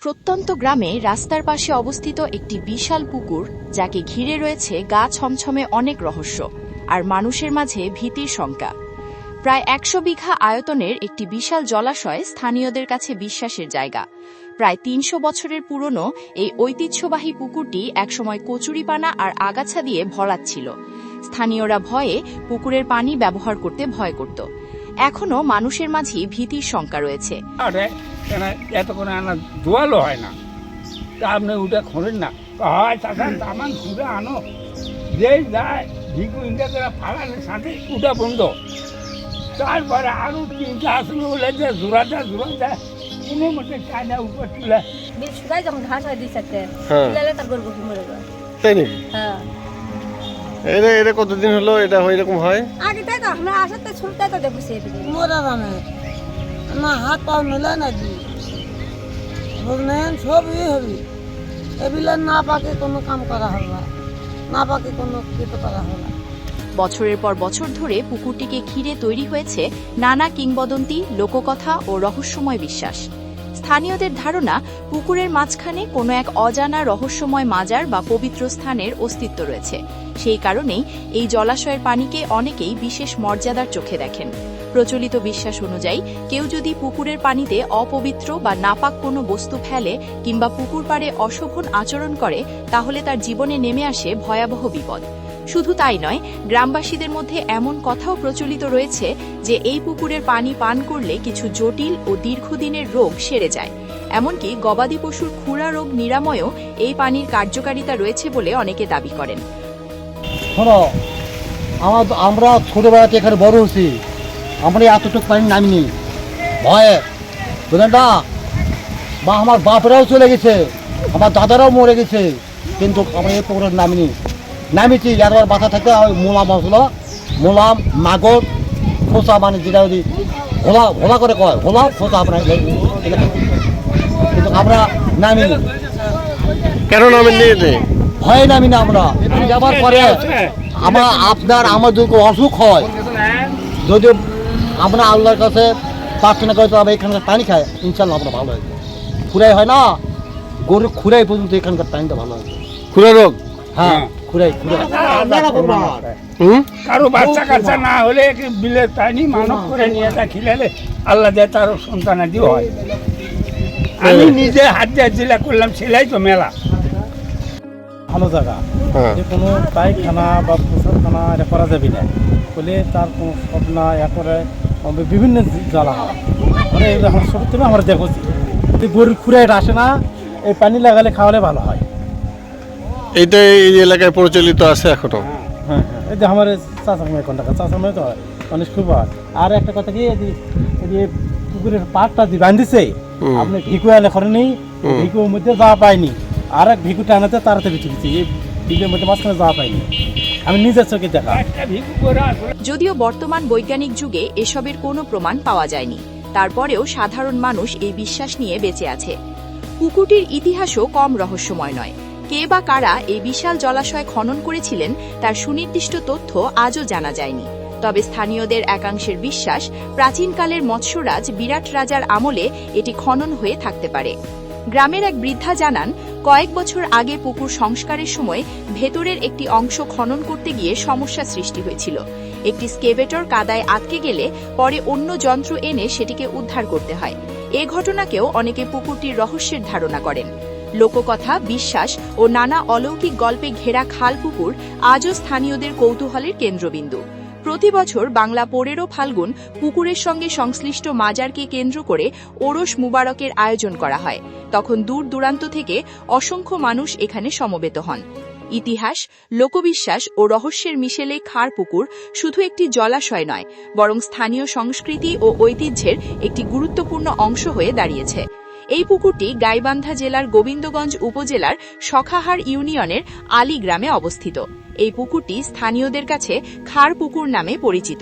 প্রত্যন্ত গ্রামে রাস্তার পাশে অবস্থিত একটি বিশাল পুকুর, যাকে ঘিরে রয়েছে গা ছমছমে অনেক রহস্য আর মানুষের মাঝে ভীতির শঙ্কা। প্রায় ১০০ বিঘা আয়তনের একটি বিশাল জলাশয় স্থানীয়দের কাছে বিশ্বাসের জায়গা। প্রায় ৩০০ বছরের পুরনো এই ঐতিহ্যবাহী পুকুরটি একসময় কচুরিপানা আর আগাছা দিয়ে ভরাট ছিল। স্থানীয়রা ভয়ে পুকুরের পানি ব্যবহার করতে ভয় করত। এখনো মানুষের মাঝে ভীতির শঙ্কা রয়েছে। এত করে আনা দোয়ালো হয় না, তা আপনি ওটা খোঁড়েন না, হয় চাষা তামান খুঁড়ে আনো, যেই যায় ভিগু ইন্ডিয়া করে ফালালে সাথে ওটা বন্ধ। তারপরে আরো তিনটা আসলে বলে যে জোড়া যায় কোনো মতে চায়না উপর তুলে শুকাই যখন ঘাস হয় দুই চারটে তার গরু গরু মরে যায়। তাই নাকি? হ্যাঁ। এটা কতদিন হলো এটা এরকম হয়? আগে তাই তো আমরা আসাতে শুনতে তো দেখছি এদিকে মরা জানে না, হাত পাও মেলে না দি বুঝলেন, সবই হবে এগুলো না পাকে কোনো কাম করা হবে না পাকে কোনো কিছু করা হবে না। বছরের পর বছর ধরে পুকুরটিকে ঘিরে তৈরি হয়েছে নানা কিংবদন্তি, লোককথা ও রহস্যময় বিশ্বাস। স্থানীয়দের ধারণা, পুকুরের মাঝখানে কোনো এক অজানা রহস্যময় মাজার বা পবিত্র স্থানের অস্তিত্ব রয়েছে। সেই কারণেই এই জলাশয়ের পানিকে অনেকেই বিশেষ মর্যাদার চোখে দেখেন। প্রচলিত বিশ্বাস অনুযায়ী কেউ যদি পুকুরের পানিতে অপবিত্র বা নাপাক কোনো বস্তু ফেলে কিংবা পুকুর পাড়ে অশোভন আচরণ করে, তাহলে তার জীবনে নেমে আসে ভয়াবহ বিপদ। শুধু তাই নয়, গ্রামবাসীদের মধ্যে এমন কথাও প্রচলিত রয়েছে যে এই পুকুরের পানি পান করলে কিছু জটিল ও দীর্ঘদিনের রোগ সেরে যায়। এমনকি গবাদি পশুর খুরা রোগ নিরাময়েও এই পানির কার্যকারিতা রয়েছে বলে অনেকে দাবি করেন। শোনো, আমরা ছোটবেলাতে এখানে বড় হয়েছি, আমরা এতটুকু পানি নামিনি ভয়ে, বুঝলেন না? বা আমার বাপরাও চলে গেছে, আমার দাদারাও মরে গেছে, কিন্তু আমরা এই পুকুরে নামিছি। একবার বাসা থেকে মোলাম আসলো, মোলাম মাগর খোসা, মানে যেটা যদি ঘোলা করে কয় ঘোলা খোসা, আমরা কিন্তু আমরা নামিনি। কেন নামেননি? ভয়ে নামি না আমরা। যাবার পরে আমার যদি অসুখ হয়, যদি আমরা আল্লাহর কাছে প্রার্থনা করি, তো আমরা এখানকার পানি খাই, ইনশাল্লাহ আমরা ভালো হয়েছে। খুরাই হয় না, গরু খুরাই পর্যন্ত এখানকার পানিটা ভালো হয়েছে। খুরা রোগ? হ্যাঁ, খুরাই। কারো বাচ্চা কাচ্চা না হলে বিলের পানি মানব করে নিয়ে যা খিলালে আল্লাহ দেয় তারও সন্তানাদি হয়। আমি নিজে হাত দিয়ে জেলা করলাম, সেলাই তো মেলা ভালো জায়গা, যে কোনো পায়খানা বা প্রসাবখানা এটা করা যাবে না বলে তার কোনো স্বপ্ন করে বিভিন্ন জ্বালা হয়। মানে আমার ছোট থেকে আমরা দেখছি, গরুর খুঁড়ে এটা আসে না, এই পানি লাগালে খাওয়ালে ভালো হয়। এইটা এই এলাকায় প্রচলিত আছে এখনো? হ্যাঁ, এই যে আমার চাষার মেয়ে কোনটা চাষার মেয়ে তো হয় অনেক খুব হয়। আর একটা কথা কি, যে পুকুরের পাটটা দিয়ে বাঁধিছে, আপনি ভিকু এনে করেনি, ভিকুর মধ্যে যাওয়া পায়নি, আর এক ভিকু টানাতে তাড়াতে বিচুকেছি, এই ভিকুর মধ্যে মাঝখানে যাওয়া পাইনি, আমি নিজের চোখে দেখা। যদিও বর্তমান বৈজ্ঞানিক যুগে এসবের কোনো প্রমাণ পাওয়া যায়নি, তারপরেও সাধারণ মানুষ এই বিশ্বাস নিয়ে বেঁচে আছে। পুকুরটির ইতিহাসও কম রহস্যময় নয়। কে বা কারা এই বিশাল জলাশয় খনন করেছিলেন তার সুনির্দিষ্ট তথ্য আজও জানা যায়নি। তবে স্থানীয়দের একাংশের বিশ্বাস, প্রাচীনকালের মৎস্যরাজ বিরাট রাজার আমলে এটি খনন হয়ে থাকতে পারে। গ্রামের এক বৃদ্ধা জানান, কয়েক বছর আগে পুকুর সংস্কারের সময় ভেতরের একটি অংশ খনন করতে গিয়ে সমস্যা সৃষ্টি হয়েছিল। একটি স্কেভেটর কাদায় আটকে গেলে পরে অন্য যন্ত্র এনে সেটিকে উদ্ধার করতে হয়। এ ঘটনাকেও অনেকে পুকুরটির রহস্যের ধারণা করেন। লোককথা, বিশ্বাস ও নানা অলৌকিক গল্পে ঘেরা খাল পুকুর আজও স্থানীয়দের কৌতূহলের কেন্দ্রবিন্দু। প্রতি বছর বাংলা ১৫ ফাল্গুন পুকুরের সঙ্গে সংশ্লিষ্ট মাজারকে কেন্দ্র করে ওরস মুবারকের আয়োজন করা হয়। তখন দূর দূরান্ত থেকে অসংখ্য মানুষ এখানে সমবেত হন। ইতিহাস, লোকবিশ্বাস ও রহস্যের মিশেলে খার পুকুর শুধু একটি জলাশয় নয়, বরং স্থানীয় সংস্কৃতি ও ঐতিহ্যের একটি গুরুত্বপূর্ণ অংশ হয়ে দাঁড়িয়েছে। এই পুকুরটি গাইবান্ধা জেলার গোবিন্দগঞ্জ উপজেলার সখাহার ইউনিয়নের আলী গ্রামে অবস্থিত। এই পুকুরটি স্থানীয়দের কাছে খার পুকুর নামে পরিচিত।